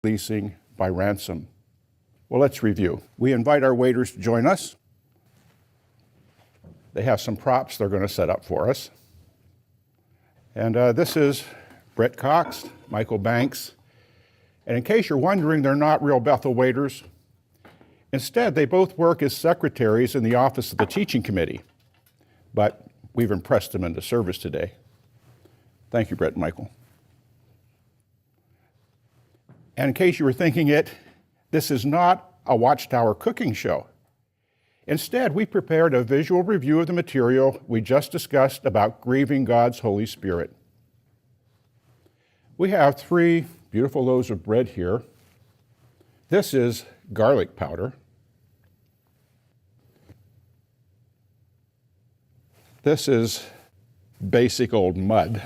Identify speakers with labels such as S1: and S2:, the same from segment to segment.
S1: leasing by ransom. Well, let's review. We invite our waiters to join us. They have some props they're going to set up for us. And this is Brett Cox, Michael Banks. And in case you're wondering, they're not real Bethel waiters. Instead, they both work as secretaries in the office of the teaching committee. But we've impressed them into service today. Thank you, Brett and Michael. And in case you were thinking it, this is not a Watchtower cooking show. Instead, we prepared a visual review of the material we just discussed about grieving God's Holy Spirit. We have 3 beautiful loaves of bread here. This is garlic powder. This is basic old mud.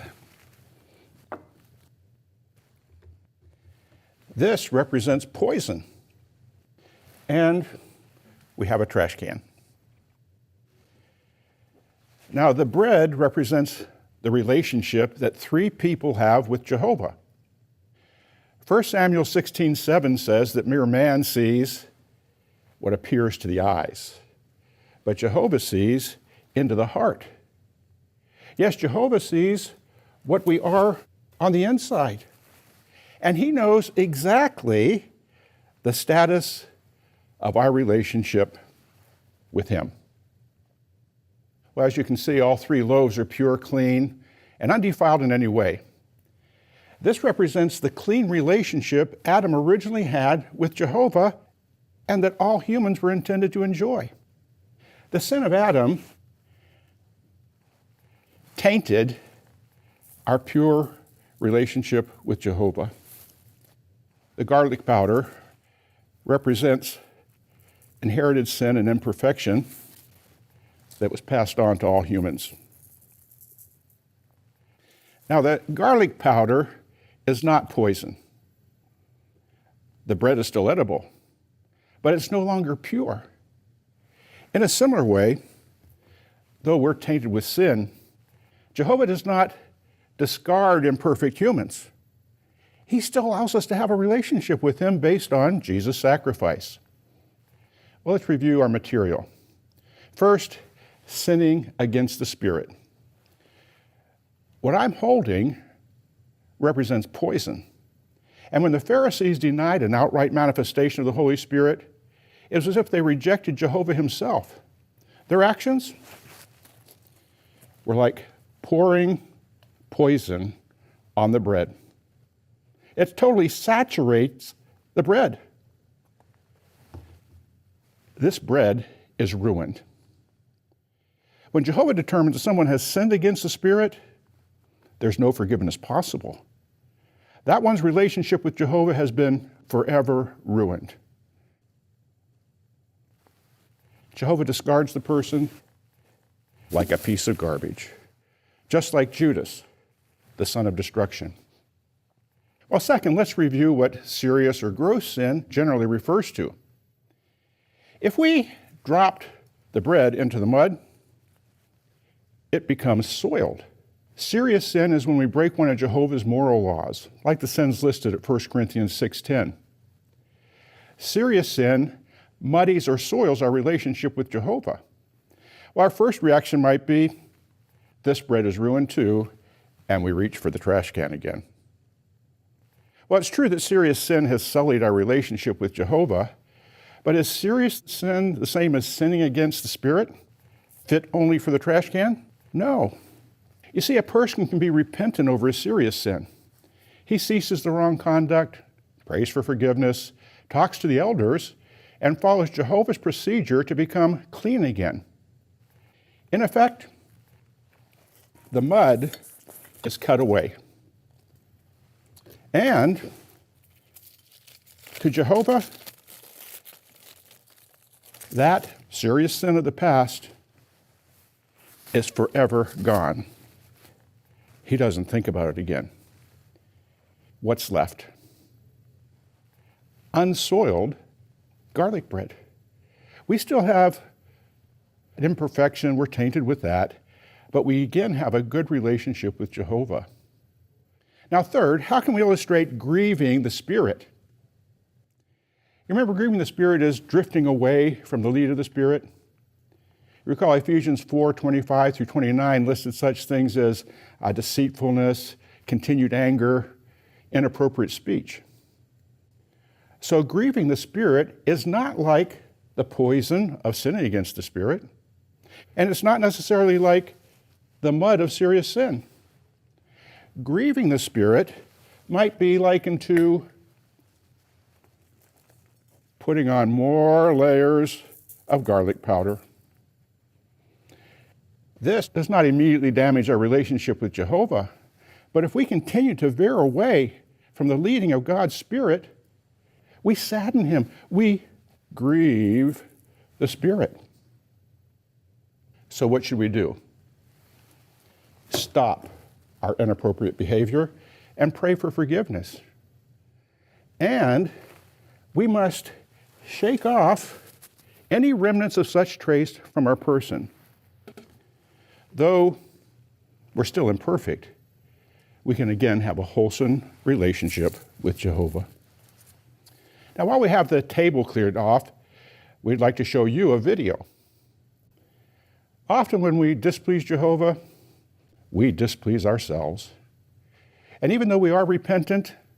S1: This represents poison. And we have a trash can. Now, the bread represents the relationship that 3 people have with Jehovah. 1 Samuel 16:7 says that mere man sees what appears to the eyes, but Jehovah sees into the heart. Yes, Jehovah sees what we are on the inside, and he knows exactly the status of our relationship with him. Well, as you can see, all 3 loaves are pure, clean, and undefiled in any way. This represents the clean relationship Adam originally had with Jehovah and that all humans were intended to enjoy. The sin of Adam tainted our pure relationship with Jehovah. The garlic powder represents inherited sin and imperfection that was passed on to all humans. Now, that garlic powder is not poison. The bread is still edible, but it's no longer pure. In a similar way, though we're tainted with sin, Jehovah does not discard imperfect humans. He still allows us to have a relationship with him based on Jesus' sacrifice. Well, let's review our material. First, sinning against the Spirit. What I'm holding represents poison. And when the Pharisees denied an outright manifestation of the Holy Spirit, it was as if they rejected Jehovah himself. Their actions were like pouring poison on the bread. It totally saturates the bread. This bread is ruined. When Jehovah determines that someone has sinned against the Spirit, there's no forgiveness possible. That one's relationship with Jehovah has been forever ruined. Jehovah discards the person like a piece of garbage, just like Judas, the son of destruction. Well, second, let's review what serious or gross sin generally refers to. If we dropped the bread into the mud, it becomes soiled. Serious sin is when we break one of Jehovah's moral laws, like the sins listed at 1 Corinthians 6:10. Serious sin muddies or soils our relationship with Jehovah. Well, our first reaction might be, this bread is ruined too, and we reach for the trash can again. Well, it's true that serious sin has sullied our relationship with Jehovah, but is serious sin the same as sinning against the Spirit, fit only for the trash can? No. You see, a person can be repentant over a serious sin. He ceases the wrong conduct, prays for forgiveness, talks to the elders, and follows Jehovah's procedure to become clean again. In effect, the mud is cut away. And to Jehovah, that serious sin of the past is forever gone. He doesn't think about it again. What's left? Unsoiled garlic bread. We still have an imperfection, we're tainted with that, but we again have a good relationship with Jehovah. Now third, how can we illustrate grieving the Spirit? You remember, grieving the Spirit is drifting away from the lead of the Spirit. You recall Ephesians 4:25 through 29 listed such things as deceitfulness, continued anger, inappropriate speech. So grieving the Spirit is not like the poison of sinning against the Spirit, and it's not necessarily like the mud of serious sin. Grieving the Spirit might be likened to putting on more layers of garlic powder. This does not immediately damage our relationship with Jehovah, but if we continue to veer away from the leading of God's Spirit, we sadden him. We grieve the Spirit. So what should we do? Stop our inappropriate behavior and pray for forgiveness. And we must shake off any remnants of such traits from our person. Though we're still imperfect, we can again have a wholesome relationship with Jehovah. Now, while we have the table cleared off, we'd like to show you a video. Often when we displease Jehovah, we displease ourselves. And even though we are repentant